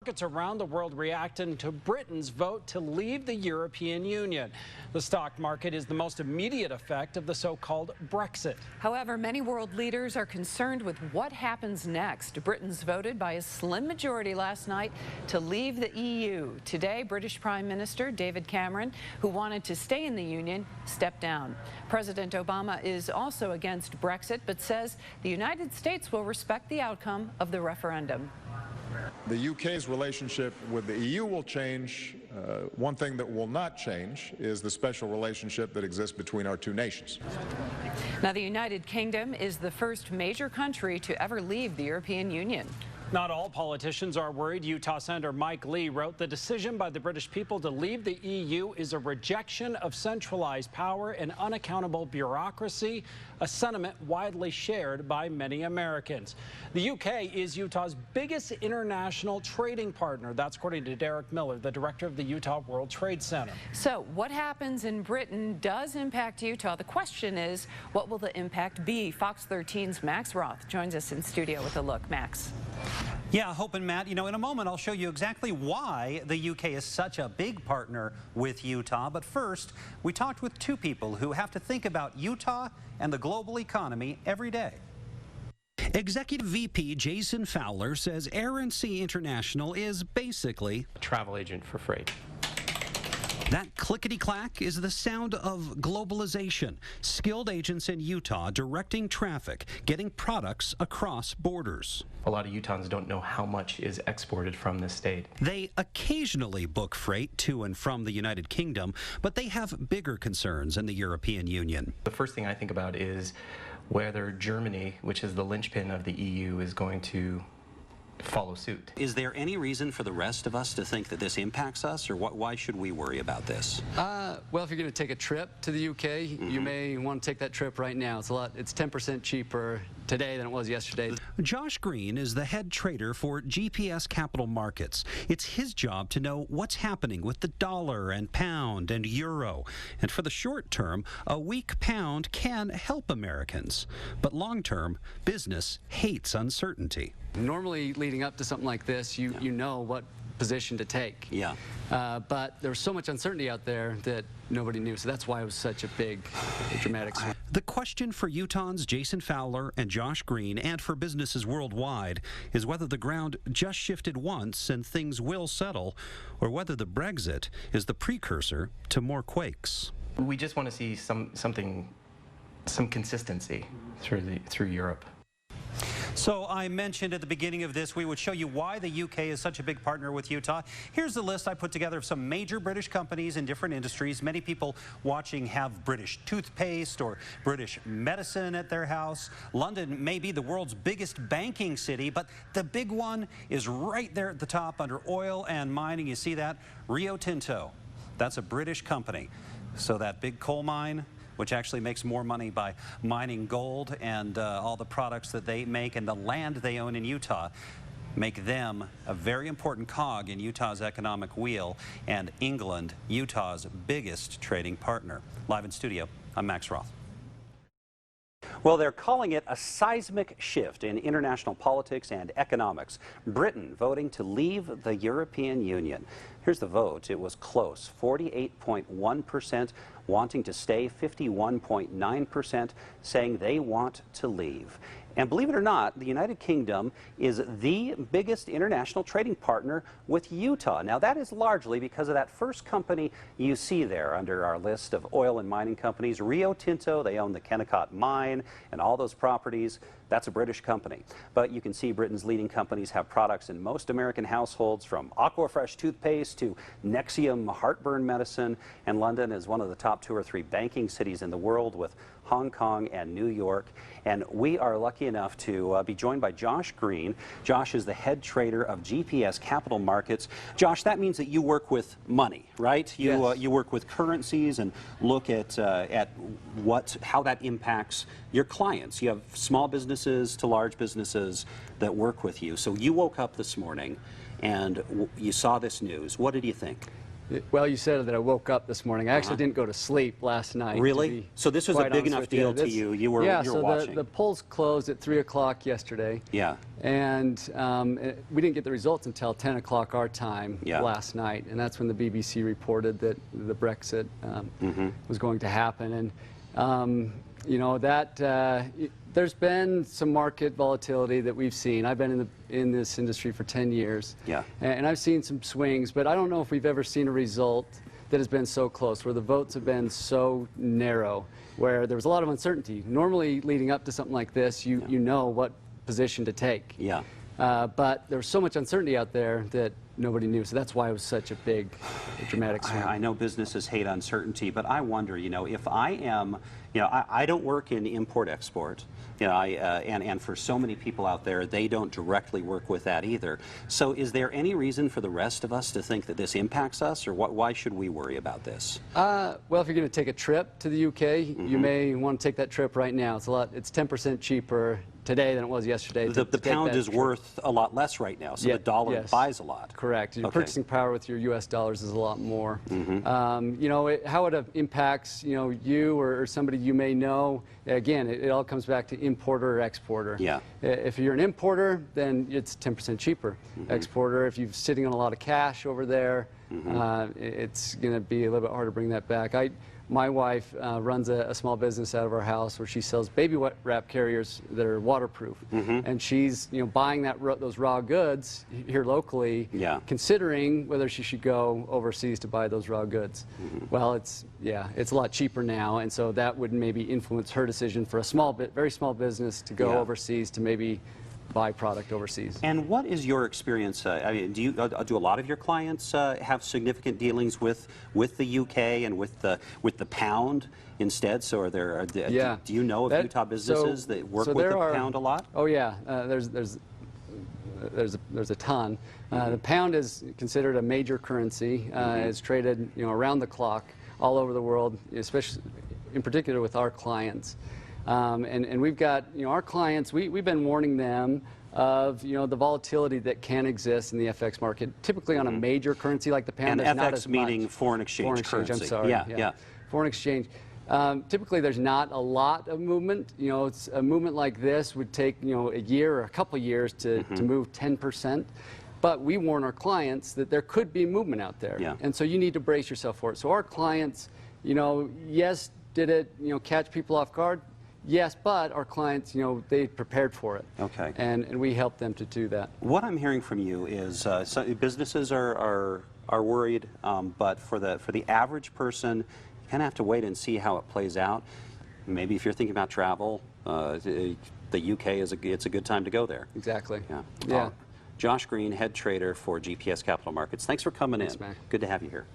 Markets around the world reacting to Britain's vote to leave the European Union. The stock market is the most immediate effect of the so-called Brexit. However, many world leaders are concerned with what happens next. Britons voted by a slim majority last night to leave the EU. Today, British Prime Minister David Cameron, who wanted to stay in the Union, stepped down. President Obama is also against Brexit, but says the United States will respect the outcome of the referendum. The UK's relationship with the EU will change. One thing that will not change is the special relationship that exists between our two nations. Now, the United Kingdom is the first major country to ever leave the European Union. Not all politicians are worried. Utah Senator Mike Lee wrote, "The decision by the British people to leave the EU is a rejection of centralized power and unaccountable bureaucracy, a sentiment widely shared by many Americans." The UK is Utah's biggest international trading partner. That's according to Derek Miller, the director of the Utah World Trade Center. So what happens in Britain does impact Utah. The question is, what will the impact be? Fox 13's Max Roth joins us in studio with a look. Max. Yeah, Hope and Matt, in a moment I'll show you exactly why the UK is such a big partner with Utah. But first, we talked with two people who have to think about Utah and the global economy every day. Executive VP Jason Fowler says Air & Sea International is basically a travel agent for freight. That clickety-clack is the sound of globalization. Skilled agents in Utah directing traffic, getting products across borders. A lot of Utahns don't know how much is exported from this state. They occasionally book freight to and from the United Kingdom, but they have bigger concerns in the European Union. The first thing I think about is whether Germany, which is the linchpin of the EU, is going to follow suit. Is there any reason for the rest of us to think that this impacts us, or why should we worry about this? Well, if you're going to take a trip to the UK, you may want to take that trip right now. It's 10% cheaper today than it was yesterday. Josh Green is the head trader for GPS Capital Markets. It's his job to know what's happening with the dollar and pound and euro. And for the short term, a weak pound can help Americans. But long term, business hates uncertainty. Normally, leading up to something like this, you know what position to take. Yeah. But there was so much uncertainty out there that nobody knew. So that's why it was such a big, dramatic swing. The question for Utahns Jason Fowler and Josh Green, and for businesses worldwide, is whether the ground just shifted once and things will settle, or whether the Brexit is the precursor to more quakes. We just want to see some consistency through Europe. So I mentioned at the beginning of this we would show you why the UK is such a big partner with Utah. Here's the list I put together of some major British companies in different industries. Many people watching have British toothpaste or British medicine at their house. London may be the world's biggest banking city, but the big one is right there at the top under oil and mining. You see that? Rio Tinto. That's a British company. So that big coal mine, which actually makes more money by mining gold and all the products that they make and the land they own in Utah, make them a very important cog in Utah's economic wheel, and England, Utah's biggest trading partner. Live in studio, I'm Max Roth. Well, they're calling it a seismic shift in international politics and economics. Britain voting to leave the European Union. Here's the vote. It was close. 48.1% wanting to stay, 51.9% saying they want to leave. And believe it or not, the United Kingdom is the biggest international trading partner with Utah. Now, that is largely because of that first company you see there under our list of oil and mining companies, Rio Tinto. They own the Kennecott mine and all those properties. That's a British company. But you can see Britain's leading companies have products in most American households, from Aquafresh toothpaste to Nexium heartburn medicine. And London is one of the top 2 or 3 banking cities in the world, with Hong Kong and New York. And we are lucky enough to be joined by Josh Green. Josh is the head trader of GPS Capital Markets. Josh, that means that you work with money, right? Yes. You work with currencies and look at how that impacts your clients. You have small businesses to large businesses that work with you. So you woke up this morning and you saw this news. What did you think? Well, you said that I woke up this morning. I actually didn't go to sleep last night. Really? So this was a big enough deal to you. You were watching. The polls closed at 3 o'clock yesterday. Yeah. And we didn't get the results until 10 o'clock our time last night. And that's when the BBC reported that the Brexit was going to happen. And, you know, there's been some market volatility that we've seen. I've been in this industry for 10 years. Yeah. And I've seen some swings, but I don't know if we've ever seen a result that has been so close, where the votes have been so narrow, where there was a lot of uncertainty. Normally, leading up to something like this, you know what position to take. Yeah. But there was so much uncertainty out there that nobody knew. So that's why it was such a big, dramatic swing. I know businesses hate uncertainty, but I wonder, you know, if I am, you know, I don't work in import-export, you know, and for so many people out there, they don't directly work with that either. So is there any reason for the rest of us to think that this impacts us, or why should we worry about this? Well, if you're going to take a trip to the UK, you may want to take that trip right now. It's 10% cheaper today than it was yesterday. The pound is worth a lot less right now, so the dollar buys a lot. Correct. Your purchasing power with your U.S. dollars is a lot more. You know, how it impacts, you know, you or somebody you may know, again, it all comes back to importer or exporter. Yeah. If you're an importer, then it's 10% cheaper. Exporter, if you're sitting on a lot of cash over there, it's going to be a little bit harder to bring that back. My wife runs a small business out of our house where she sells baby wrap carriers that are waterproof, and she's buying those raw goods here locally, considering whether she should go overseas to buy those raw goods. Well, it's a lot cheaper now, and so that would maybe influence her decision for a very small business to go overseas to maybe buy product overseas. And what is your experience? I mean, do a lot of your clients have significant dealings with the UK and with the pound instead? So do you know of Utah businesses that work with the pound a lot? Oh yeah, there's a ton. The pound is considered a major currency. It's traded around the clock all over the world, especially in particular with our clients. And we've got, our clients, we've been warning them of, the volatility that can exist in the FX market, typically on a major currency like the pound. And FX not as meaning much. foreign exchange currency. I'm sorry. Yeah. Foreign exchange. Typically, there's not a lot of movement. It's a movement like this would take, a year or a couple years to move 10%. But we warn our clients that there could be movement out there. Yeah. And so you need to brace yourself for it. So our clients, yes, did it, catch people off guard? Yes, but our clients, they prepared for it. Okay. And we help them to do that. What I'm hearing from you is businesses are worried, but for the average person, you kind of have to wait and see how it plays out. Maybe if you're thinking about travel, the UK it's a good time to go there. Exactly. Yeah. Josh Green, head trader for GPS Capital Markets. Thanks for coming in. Mac. Good to have you here.